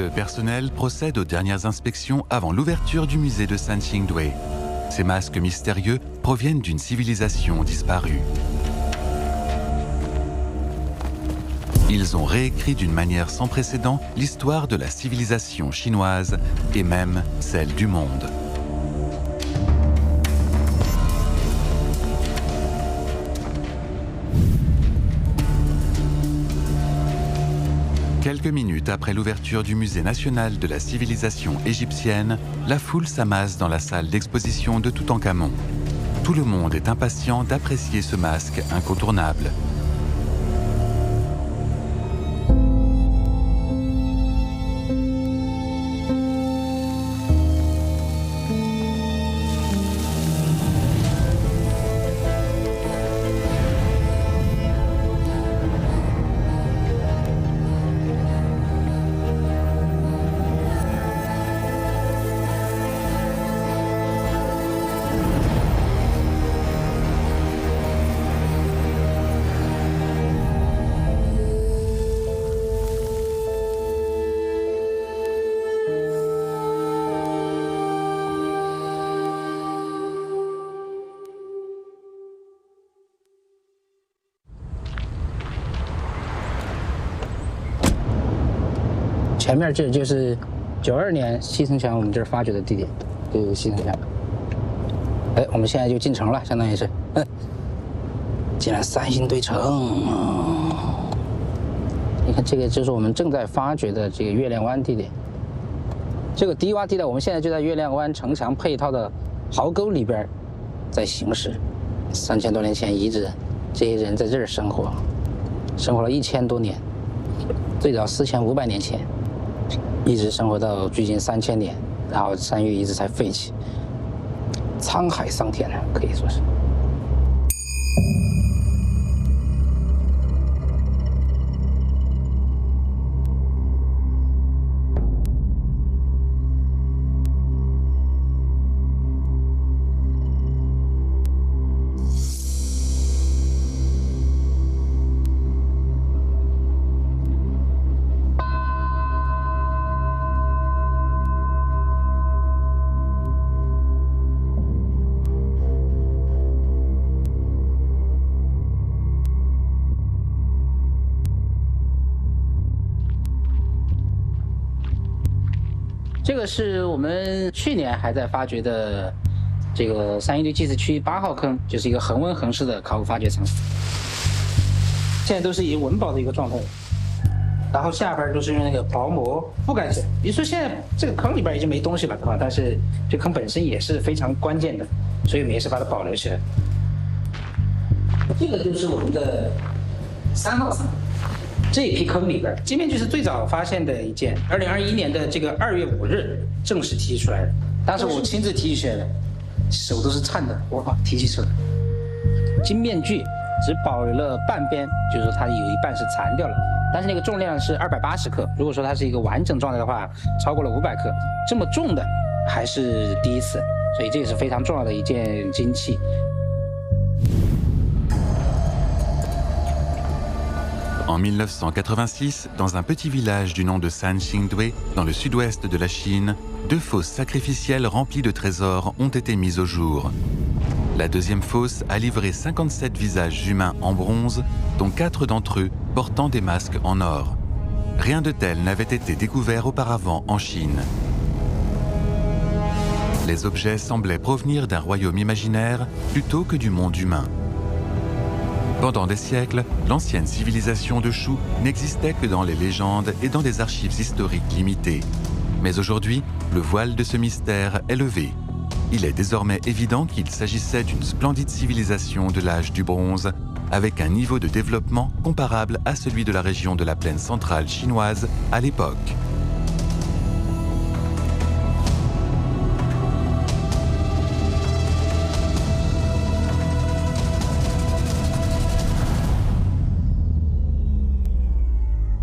Le personnel procède aux dernières inspections avant l'ouverture du musée de Sanxingdui. Ces masques mystérieux proviennent d'une civilisation disparue. Ils ont réécrit d'une manière sans précédent l'histoire de la civilisation chinoise et même celle du monde. Quelques minutes après l'ouverture du musée national de la civilisation égyptienne, la foule s'amasse dans la salle d'exposition de Toutankhamon. Tout le monde est impatient d'apprécier ce masque incontournable.前面这就是92年西城墙我们这儿发掘的地点，这是西城墙。哎，我们现在就进城了，相当于是，进了三星堆城。你看这个就是我们正在发掘的这个月亮湾地点。这个低洼地带，我们现在就在月亮湾城墙配套的壕沟里边在行驶。3000多年前遗址，这些人在这儿生活了1000多年，最早4500年前。一直生活到距今3000年，然后山域遗址才废弃，沧海桑田啊，可以说是。这个是我们去年还在发掘的这个三星堆祭祀区8号坑，就是一个恒温恒湿的考古发掘场。现在都是以稳保的一个状态，然后下边都是用那个薄膜覆盖起来。比如说现在这个坑里边已经没东西了，对吧？但是这坑本身也是非常关键的，所以我们也是把它保留起来。这个就是我们的3号层。这一批坑里边，这面具是最早发现的一件，2021年的这个2月5日正式提取出来的。当时我亲自提取出来的，手都是颤的，哇，提取出来。金面具只保留了半边，就是说它有一半是残掉了，但是那个重量是280克。如果说它是一个完整状态的话，超过了500克，这么重的还是第一次，所以这也是非常重要的一件金器。En 1986, dans un petit village du nom de Sanxingdui, dans le sud-ouest de la Chine, 2 fosses sacrificielles remplies de trésors ont été mises au jour. La deuxième fosse a livré 57 visages humains en bronze, dont 4 d'entre eux portant des masques en or. Rien de tel n'avait été découvert auparavant en Chine. Les objets semblaient provenir d'un royaume imaginaire plutôt que du monde humain. Pendant des siècles, l'ancienne civilisation de Shu n'existait que dans les légendes et dans des archives historiques limitées. Mais aujourd'hui, le voile de ce mystère est levé. Il est désormais évident qu'il s'agissait d'une splendide civilisation de l'âge du bronze, avec un niveau de développement comparable à celui de la région de la plaine centrale chinoise à l'époque.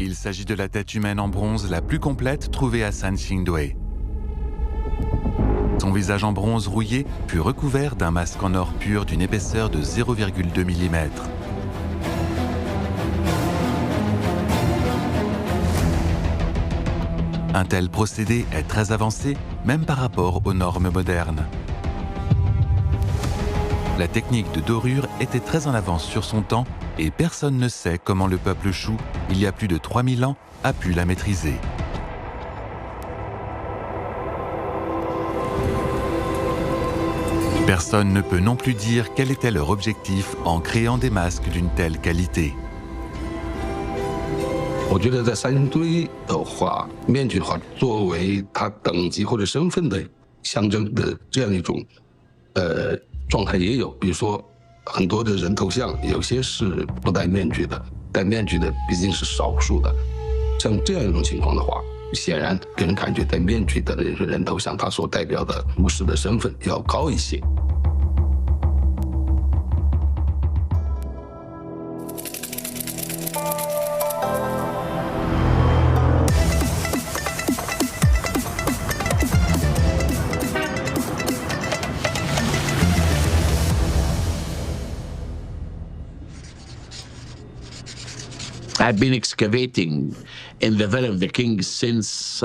Il s'agit de la tête humaine en bronze la plus complète trouvée à Sanxingdui. Son visage en bronze rouillé fut recouvert d'un masque en or pur d'une épaisseur de 0,2 mm. Un tel procédé est très avancé, même par rapport aux normes modernes. La technique de dorure était très en avance sur son temps et personne ne sait comment le peuple chou, il y a plus de 3000 ans, a pu la maîtriser. Personne ne peut non plus dire quel était leur objectif en créant des masques d'une telle qualité. 我觉得在三堆的话，面具的话，作为它等级或者身份的象征的这样一种状态也有，比如说很多的人头像，有些是不戴面具的，戴面具的毕竟是少数的。像这样一种情况的话，显然给人感觉戴面具的人头像，它所代表的巫师的身份要高一些。I've been excavating in the Valley of the Kings since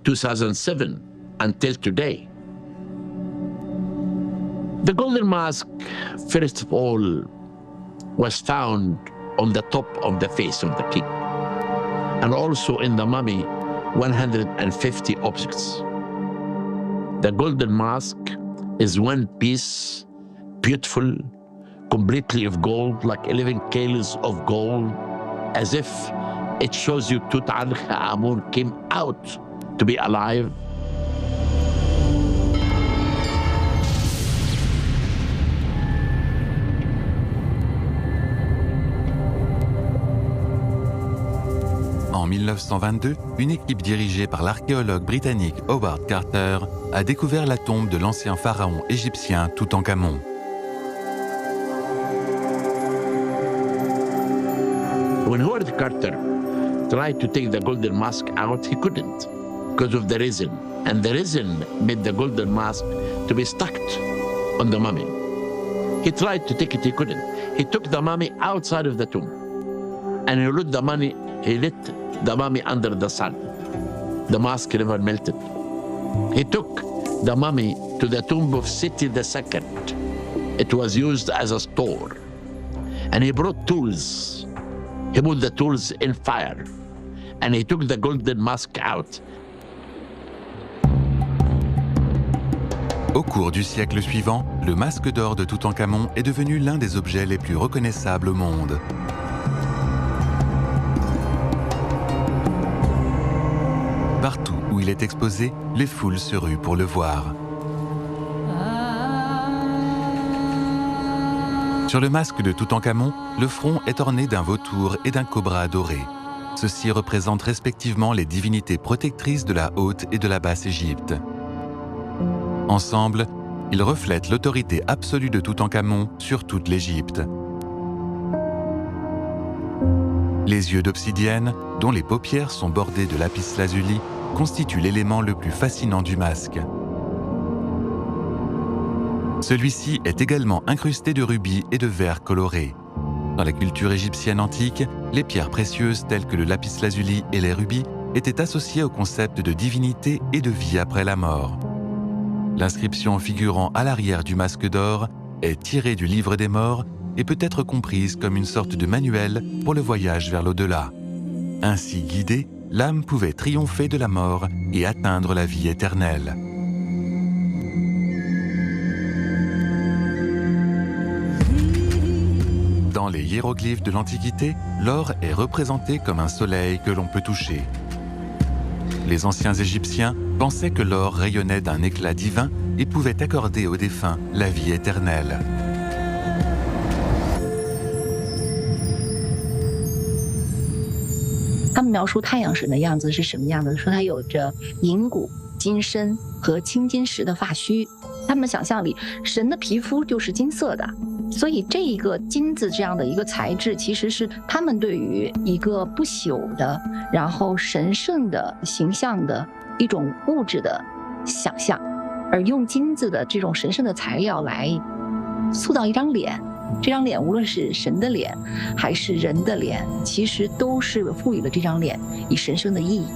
2007 until today. The golden mask, first of all, was found on the top of the face of the king, and also in the mummy, 150 objects. The golden mask is one piece, beautiful, completely of gold, like 11 kilos of gold, as if it shows you Tutankhamun came out to be alive. En 1922, une équipe dirigée par l'archéologue britannique Howard Carter a découvert la tombe de l'ancien pharaon égyptien Toutankhamon. When Howard Carter tried to take the golden mask out, he couldn't because of the resin. And the resin made the golden mask to be stuck on the mummy. He tried to take it, he couldn't. He took the mummy outside of the tomb. And he lit the mummy under the sun. The mask never melted. He took the mummy to the tomb of Seti II. It was used as a store. And he brought tools. He put the tools in fire, and he took the golden mask out. Au cours du siècle suivant, le masque d'or de Toutankhamon est devenu l'un des objets les plus reconnaissables au monde. Partout où il est exposé, les foules se ruent pour le voir. Sur le masque de Toutankhamon, le front est orné d'un vautour et d'un cobra doré. Ceux-ci représentent respectivement les divinités protectrices de la Haute et de la Basse Égypte. Ensemble, ils reflètent l'autorité absolue de Toutankhamon sur toute l'Égypte. Les yeux d'obsidienne, dont les paupières sont bordées de lapis-lazuli, constituent l'élément le plus fascinant du masque. Celui-ci est également incrusté de rubis et de verres colorés. Dans la culture égyptienne antique, les pierres précieuses telles que le lapis-lazuli et les rubis étaient associées au concept de divinité et de vie après la mort. L'inscription figurant à l'arrière du masque d'or est tirée du livre des morts et peut être comprise comme une sorte de manuel pour le voyage vers l'au-delà. Ainsi guidée, l'âme pouvait triompher de la mort et atteindre la vie éternelle. Dans les hiéroglyphes de l'Antiquité, l'or est représenté comme un soleil que l'on peut toucher. Les anciens Égyptiens pensaient que l'or rayonnait d'un éclat divin et pouvait accorder aux défunts la vie éternelle. Ils描述太阳神的样子是什么样的？说它有着银骨、金身和青金石的发须。他们的想象里，神的皮肤就是金色的。所以这一个金子这样的一个材质，其实是他们对于一个不朽的，然后神圣的形象的一种物质的想象，而用金子的这种神圣的材料来塑造一张脸。这张脸无论是神的脸还是人的脸，其实都是赋予了这张脸以神圣的意义。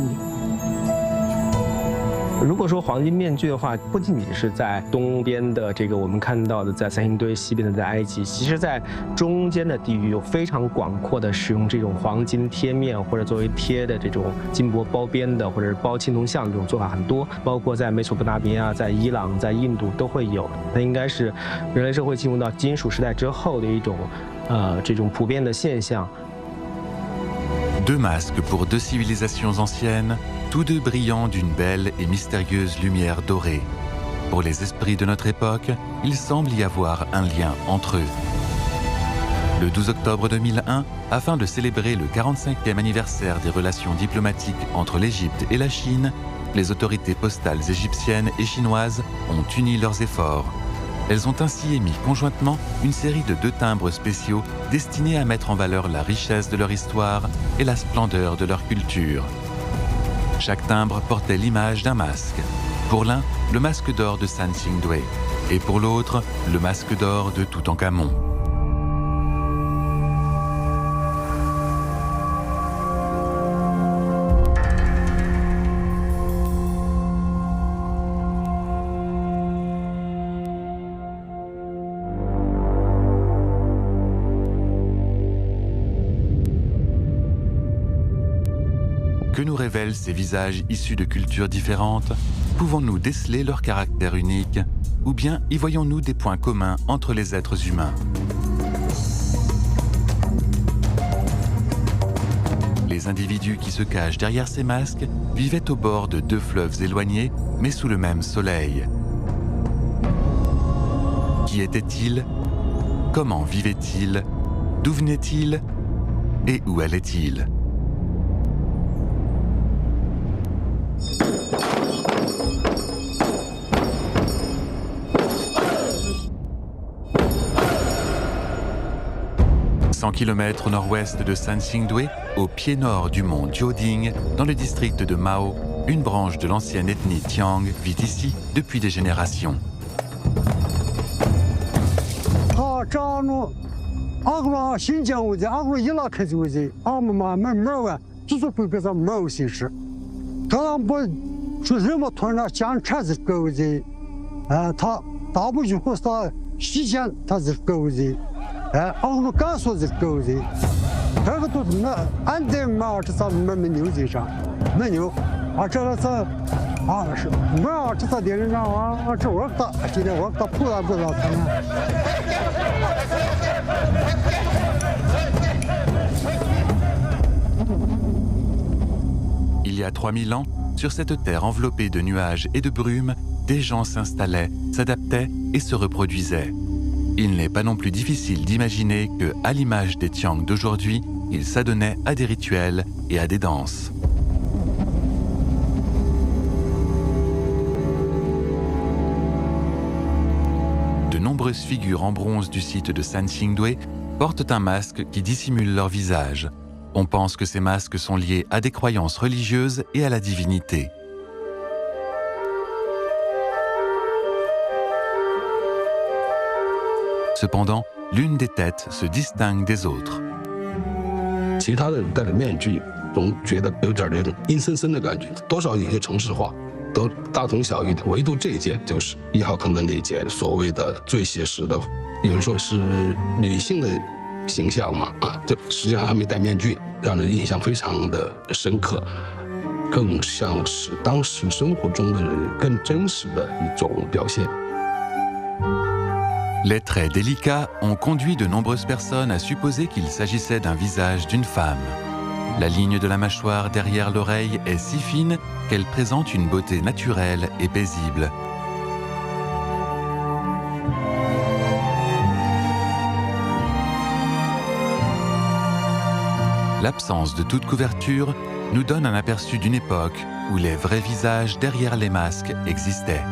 如果说黄金面具的话，不仅仅是在东边的这个我们看到的在三星堆，西边的在埃及，其实在中间的地域有非常广阔的使用这种黄金贴面或者作为贴的这种金箔包边的，或者是包青铜像这种做法很多，包括在美索不达米亚、在伊朗、在印度都会有。它应该是人类社会进入到金属时代之后的一种这种普遍的现象。Deux masques pour deux civilisations anciennes, tous deux brillants d'une belle et mystérieuse lumière dorée. Pour les esprits de notre époque, il semble y avoir un lien entre eux. Le 12 octobre 2001, afin de célébrer le 45e anniversaire des relations diplomatiques entre l'Égypte et la Chine, les autorités postales égyptiennes et chinoises ont uni leurs efforts. Elles ont ainsi émis conjointement une série de 2 timbres spéciaux destinés à mettre en valeur la richesse de leur histoire et la splendeur de leur culture. Chaque timbre portait l'image d'un masque. Pour l'un, le masque d'or de San Xingdui, et pour l'autre, le masque d'or de Toutankhamon. Que nous révèlent ces visages issus de cultures différentes? Pouvons-nous déceler leur caractère unique? Ou bien y voyons-nous des points communs entre les êtres humains? Les individus qui se cachent derrière ces masques vivaient au bord de 2 fleuves éloignés, mais sous le même soleil. Qui étaient-ils? Comment vivaient-ils? D'où venaient-ils? Et où allaient-ils? Kilomètres au nord-ouest de San Xingdui, au pied nord du mont Jiaoding, dans le district de Mao, une branche de l'ancienne ethnie Tiang vit ici depuis des générations. Il y a 3000 ans, sur cette terre enveloppée de nuages et de brumes, des gens s'installaient, s'adaptaient et se reproduisaient. Il n'est pas non plus difficile d'imaginer que, à l'image des Tiang d'aujourd'hui, ils s'adonnaient à des rituels et à des danses. De nombreuses figures en bronze du site de San Xingdui portent un masque qui dissimule leur visage. On pense que ces masques sont liés à des croyances religieuses et à la divinité. Cependant, l'une des têtes se distingue des autres. 其他的人戴着面具，总觉得有点那种阴森森的感觉，多少有些城市化，都大同小异的。唯独这一件就是1号坑的那一件，所谓的最写实的，有人说是女性的形象嘛，这实际上还没戴面具，让人印象非常的深刻，更像是当时生活中的人更真实的一种表现。 Les traits délicats ont conduit de nombreuses personnes à supposer qu'il s'agissait d'un visage d'une femme. La ligne de la mâchoire derrière l'oreille est si fine qu'elle présente une beauté naturelle et paisible. L'absence de toute couverture nous donne un aperçu d'une époque où les vrais visages derrière les masques existaient.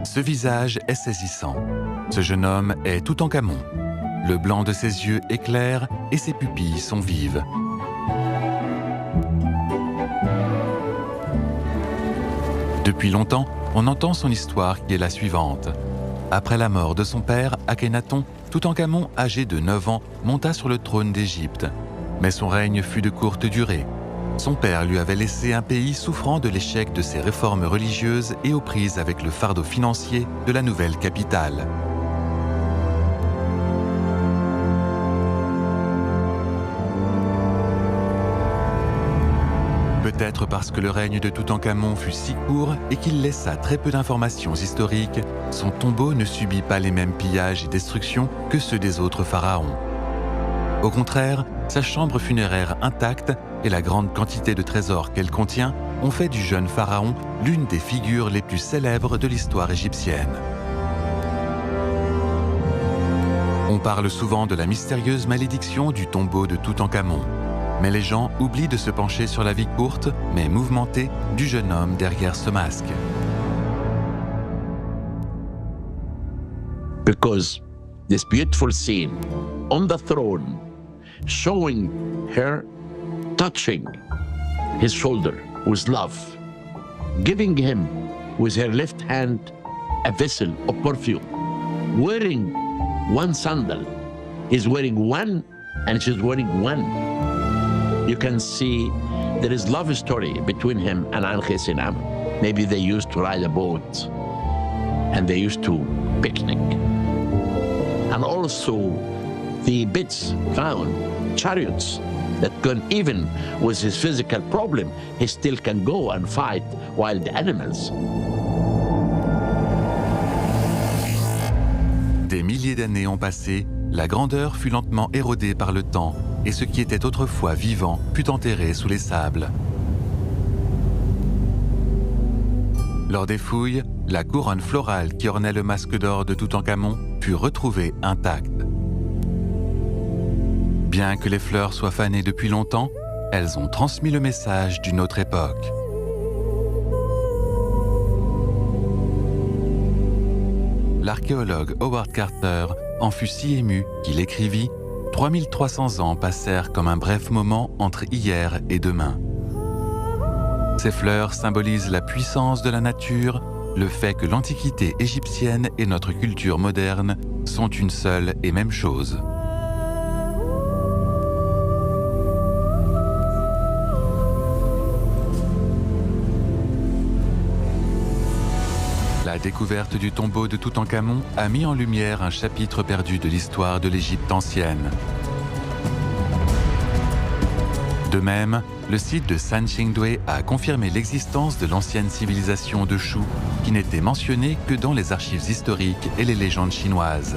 Ce visage est saisissant. Ce jeune homme est Toutankhamon. Le blanc de ses yeux est clair et ses pupilles sont vives. Depuis longtemps, on entend son histoire qui est la suivante. Après la mort de son père, Akhenaton, Toutankhamon, âgé de 9 ans, monta sur le trône d'Égypte. Mais son règne fut de courte durée. Son père lui avait laissé un pays souffrant de l'échec de ses réformes religieuses et aux prises avec le fardeau financier de la nouvelle capitale. Peut-être parce que le règne de Toutankhamon fut si court et qu'il laissa très peu d'informations historiques, son tombeau ne subit pas les mêmes pillages et destructions que ceux des autres pharaons. Au contraire, sa chambre funéraire intacte et la grande quantité de trésors qu'elle contient ont fait du jeune pharaon l'une des figures les plus célèbres de l'histoire égyptienne. On parle souvent de la mystérieuse malédiction du tombeau de Toutankhamon. Mais les gens oublient de se pencher sur la vie courte, mais mouvementée, du jeune homme derrière ce masque. Because this beautiful scene on the throne, showing her touching his shoulder with love, giving him with her left hand a vessel of perfume, wearing one sandal, he's wearing one and she's wearing one. You can see there is love story between him and Ankhesenamun. Maybe they used to ride a boat and they used to picnic. And also the bits found, chariots that can, even with his physical problem, he still can go and fight wild animals. Des milliers d'années ont passé, la grandeur fut lentement érodée par le temps et ce qui était autrefois vivant fut enterré sous les sables. Lors des fouilles, la couronne florale qui ornait le masque d'or de Toutankhamon fut retrouvée intacte. Bien que les fleurs soient fanées depuis longtemps, elles ont transmis le message d'une autre époque. L'archéologue Howard Carter en fut si ému qu'il écrivit « 3300 ans passèrent comme un bref moment entre hier et demain. » Ces fleurs symbolisent la puissance de la nature, le fait que l'Antiquité égyptienne et notre culture moderne sont une seule et même chose. La découverte du tombeau de Toutankhamon a mis en lumière un chapitre perdu de l'histoire de l'Égypte ancienne. De même, le site de Sanxingdui a confirmé l'existence de l'ancienne civilisation de Shu, qui n'était mentionnée que dans les archives historiques et les légendes chinoises.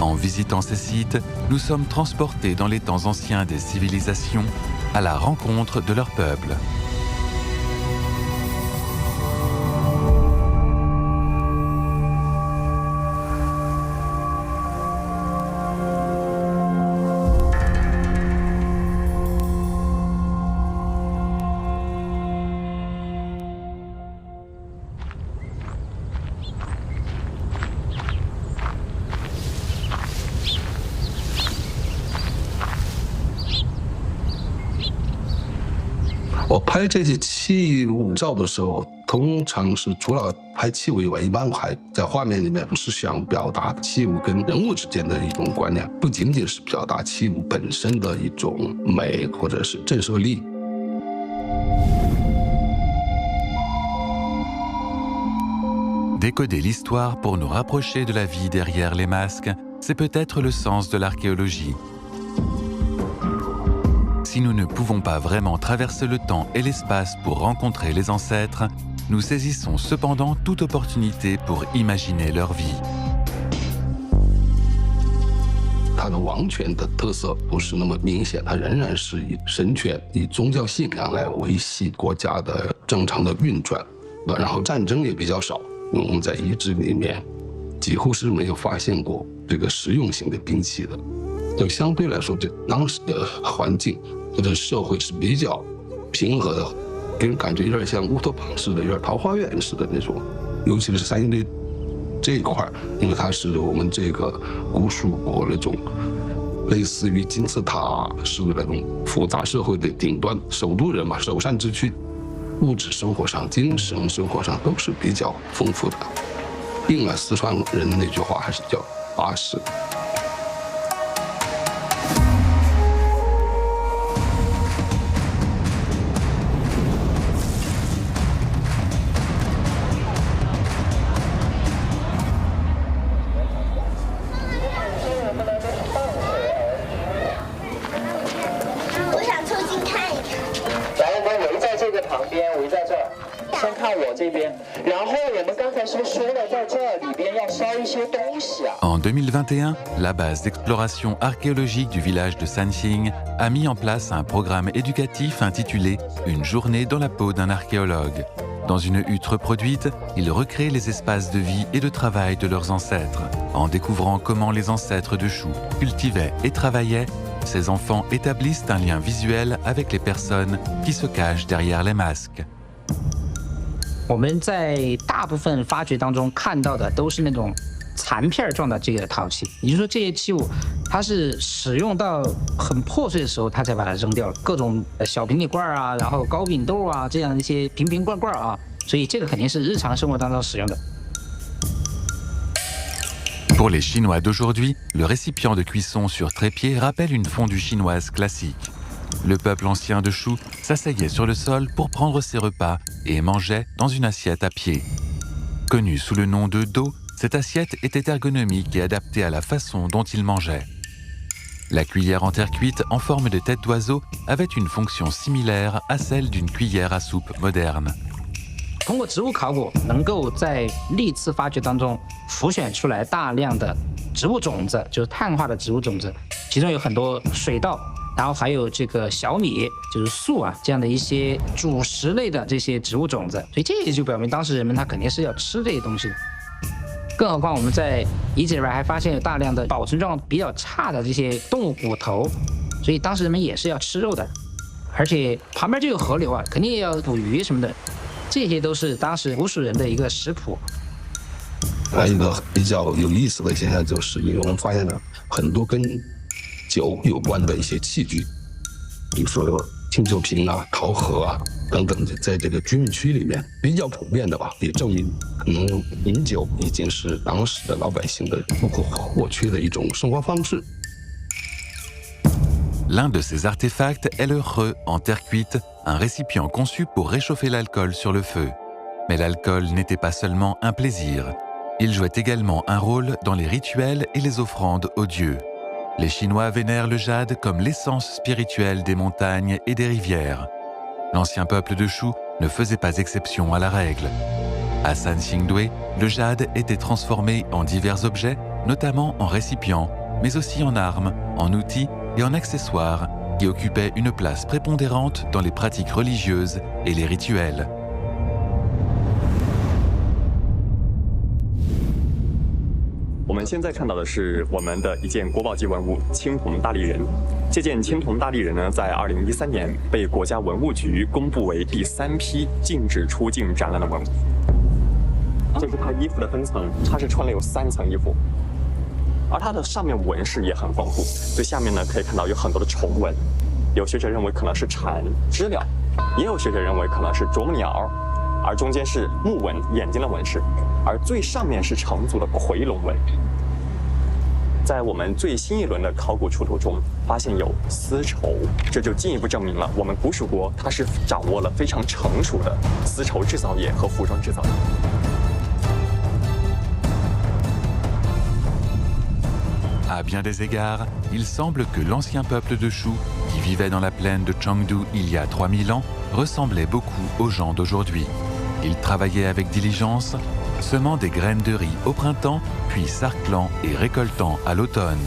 En visitant ces sites, nous sommes transportés dans les temps anciens des civilisations, à la rencontre de leur peuple.我拍这些器物照的时候，通常是除了拍器物以外，一般我还在画面里面是想表达器物跟人物之间的一种关联，不仅仅是表达器物本身的一种美或者是震慑力。Décoder l'histoire pour nous rapprocher de la vie derrière les masques, c'est peut-être le sens de l'archéologie. Si nous ne pouvons pas vraiment traverser le temps et l'espace pour rencontrer les ancêtres, nous saisissons cependant toute opportunité pour imaginer leur vie. 它的王权的特色不是那么明显，它仍然是以神权、以宗教信仰来维系国家的正常的运转，然后战争也比较少。我们在遗址里面几乎是没有发现过这个实用型的兵器的，就相对来说，这当时的环境或者社会是比较平和的，给人感觉有点像乌托邦式的，有点桃花源式的那种，尤其是三星堆这一块，因为它是我们这个古蜀国那种类似于金字塔式的那种复杂社会的顶端，首都人嘛，首善之区，物质生活上、精神生活上都是比较丰富的。应了四川人那句话，还是叫巴适。我想凑近看一看。来，我们围在这个旁边，围在这儿。先看我这边，然后我们刚才是不是说了，在这里边要烧一些东西啊？ En 2021, la base d'exploration archéologique du village de Sanxing a mis en place un programme éducatif intitulé Une journée dans la peau d'un archéologue. Dans une hutte reproduite, ils recréent les espaces de vie et de travail de leurs ancêtres. En découvrant comment les ancêtres de Shu cultivaient et travaillaient, ces enfants établissent un lien visuel avec les personnes qui se cachent derrière les masques. 我们在大部分发掘当中看到的都是那种残片状的这个陶器，也就是说这些器物它是使用到很破碎的时候，它才把它扔掉了。各种小平底罐啊，然后糕饼豆啊，这样一些瓶瓶罐罐啊，所以这个肯定是日常生活当中使用的。 Pour les Chinois d'aujourd'hui, le récipient de cuisson sur trépied rappelle une fondue chinoise classique. Le peuple ancien de Shu s'asseyait sur le sol pour prendre ses repas et mangeait dans une assiette à pied. Connue sous le nom de do, cette assiette était ergonomique et adaptée à la façon dont il mangeait. La cuillère en terre cuite en forme de tête d'oiseau avait une fonction similaire à celle d'une cuillère à soupe moderne. 通过植物考古，能够在历次发掘当中浮选出来大量的植物种子，就是碳化的植物种子，其中有很多水稻，然后还有这个小米，就是粟啊这样的一些主食类的这些植物种子，所以这也就表明当时人们他肯定是要吃这些东西的。更何况我们在遗址里边还发现有大量的保存状况比较差的这些动物骨头，所以当时人们也是要吃肉的，而且旁边就有河流啊，肯定也要捕鱼什么的。 这些都是当时古蜀人的一个食谱。还有一个比较有意思的现象就是，因为我们发现了很多跟酒有关的一些器具，比如说清酒瓶啊、陶盒啊等等，在这个居民区里面比较普遍的吧，也证明可能饮酒已经是当时的老百姓的不可或缺的一种生活方式。 L'un de ces artefacts est le re en terre cuite, un récipient conçu pour réchauffer l'alcool sur le feu. Mais l'alcool n'était pas seulement un plaisir. Il jouait également un rôle dans les rituels et les offrandes aux dieux. Les Chinois vénèrent le jade comme l'essence spirituelle des montagnes et des rivières. L'ancien peuple de Shu ne faisait pas exception à la règle. À Sanxingdui, le jade était transformé en divers objets, notamment en récipients, mais aussi en armes, en outils et en accessoires qui occupaient une place prépondérante dans les pratiques religieuses et les rituels. 我们现在看到的是我们的一件国宝级文物青铜大立人。这件青铜大立人呢，在2013年被国家文物局公布为第3批禁止出境展览的文物。这是他衣服的分层，他是穿了有3层衣服。 而它的上面纹饰也很丰富，最下面呢可以看到有很多的虫纹，有学者认为可能是蝉、知了，也有学者认为可能是啄木鸟，而中间是木纹眼睛的纹饰，而最上面是成组的夔龙纹。在我们最新一轮的考古出土中，发现有丝绸，这就进一步证明了我们古蜀国它是掌握了非常成熟的丝绸制造业和服装制造业。 À bien des égards, il semble que l'ancien peuple de Shu, qui vivait dans la plaine de Chengdu il y a 3000 ans, ressemblait beaucoup aux gens d'aujourd'hui. Ils travaillaient avec diligence, semant des graines de riz au printemps, puis sarclant et récoltant à l'automne.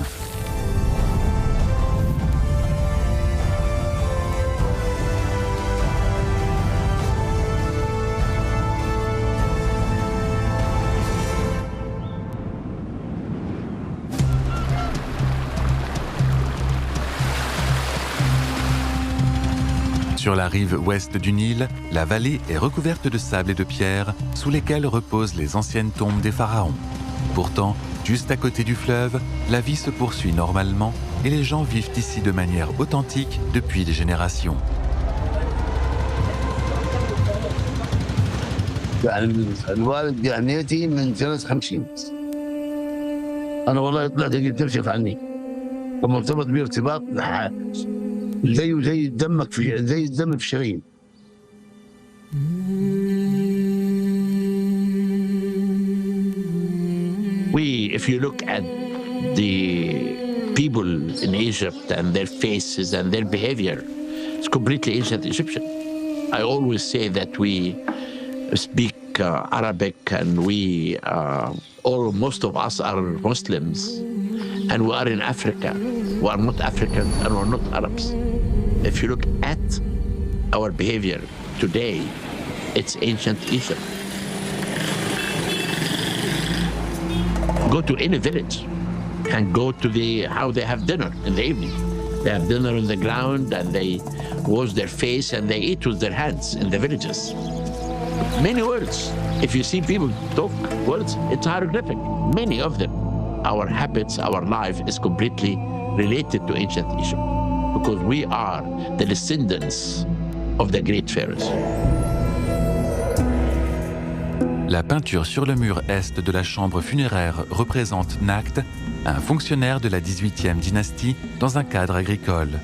Sur la rive ouest du Nil, la vallée est recouverte de sable et de pierres sous lesquelles reposent les anciennes tombes des pharaons. Pourtant, juste à côté du fleuve, la vie se poursuit normalement et les gens vivent ici de manière authentique depuis des générations. الوالد جامعتي من سنة 50. أنا والله طلعت تكشف عني. ومرتبط بيه ارتباط زي دمك زي الدم في الشرايين. If you look at the people in Egypt and their faces and their behavior, it's completely ancient Egyptian. I always say that we speak Arabic and most of us are Muslims and we are in Africa. We are not Africans and we are not Arabs. If you look at our behavior today, it's ancient Egypt. Go to any village and go to how they have dinner in the evening. They have dinner on the ground and they wash their face and they eat with their hands in the villages. Many words. If you see people talk words, it's hieroglyphic. Many of them. Our habits, our life is completely related to ancient Egypt because we are the descendants of the great pharaohs. La peinture sur le mur est de la chambre funéraire représente Nakht, un fonctionnaire de la 18e dynastie dans un cadre agricole.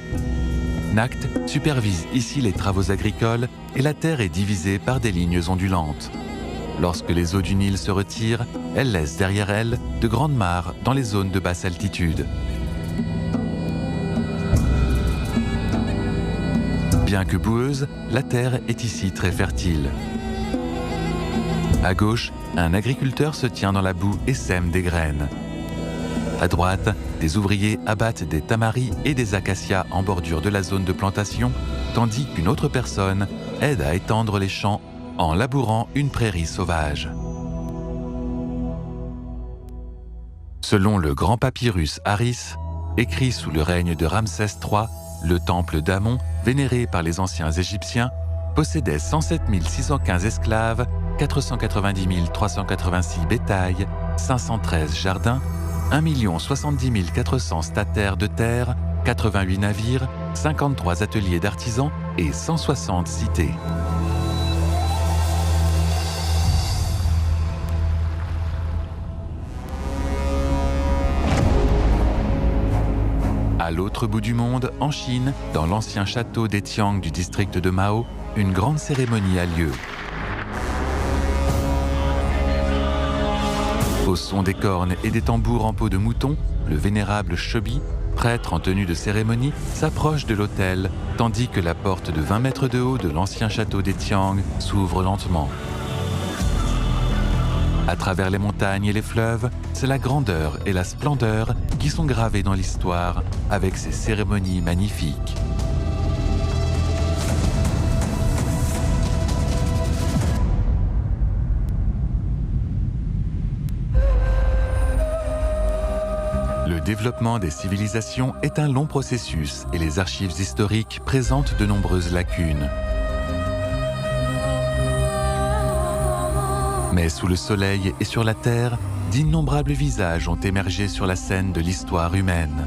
Nakht supervise ici les travaux agricoles et la terre est divisée par des lignes ondulantes. Lorsque les eaux du Nil se retirent, elles laissent derrière elles de grandes mares dans les zones de basse altitude. Bien que boueuse, la terre est ici très fertile. À gauche, un agriculteur se tient dans la boue et sème des graines. À droite, des ouvriers abattent des tamaris et des acacias en bordure de la zone de plantation, tandis qu'une autre personne aide à étendre les champs en labourant une prairie sauvage. Selon le grand papyrus Harris, écrit sous le règne de Ramsès III, le temple d'Amon, vénéré par les anciens Égyptiens, possédait 107 615 esclaves, 490 386 bétail, 513 jardins, 1 070 400 statères de terre, 88 navires, 53 ateliers d'artisans et 160 cités. À l'autre bout du monde, en Chine, dans l'ancien château d'Etiang du district de Mao, une grande cérémonie a lieu. Au son des cornes et des tambours en peau de mouton, le vénérable Shobi, prêtre en tenue de cérémonie, s'approche de l'autel, tandis que la porte de 20 mètres de haut de l'ancien château d'Etiang s'ouvre lentement. À travers les montagnes et les fleuves, c'est la grandeur et la splendeur qui sont gravées dans l'histoire avec ces cérémonies magnifiques. Le développement des civilisations est un long processus et les archives historiques présentent de nombreuses lacunes. Mais sous le soleil et sur la terre, d'innombrables visages ont émergé sur la scène de l'histoire humaine.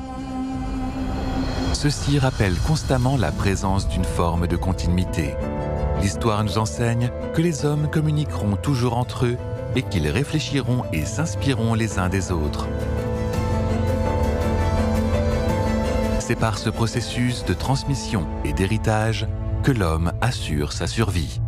Ceux-ci rappellent constamment la présence d'une forme de continuité. L'histoire nous enseigne que les hommes communiqueront toujours entre eux et qu'ils réfléchiront et s'inspireront les uns des autres. C'est par ce processus de transmission et d'héritage que l'homme assure sa survie.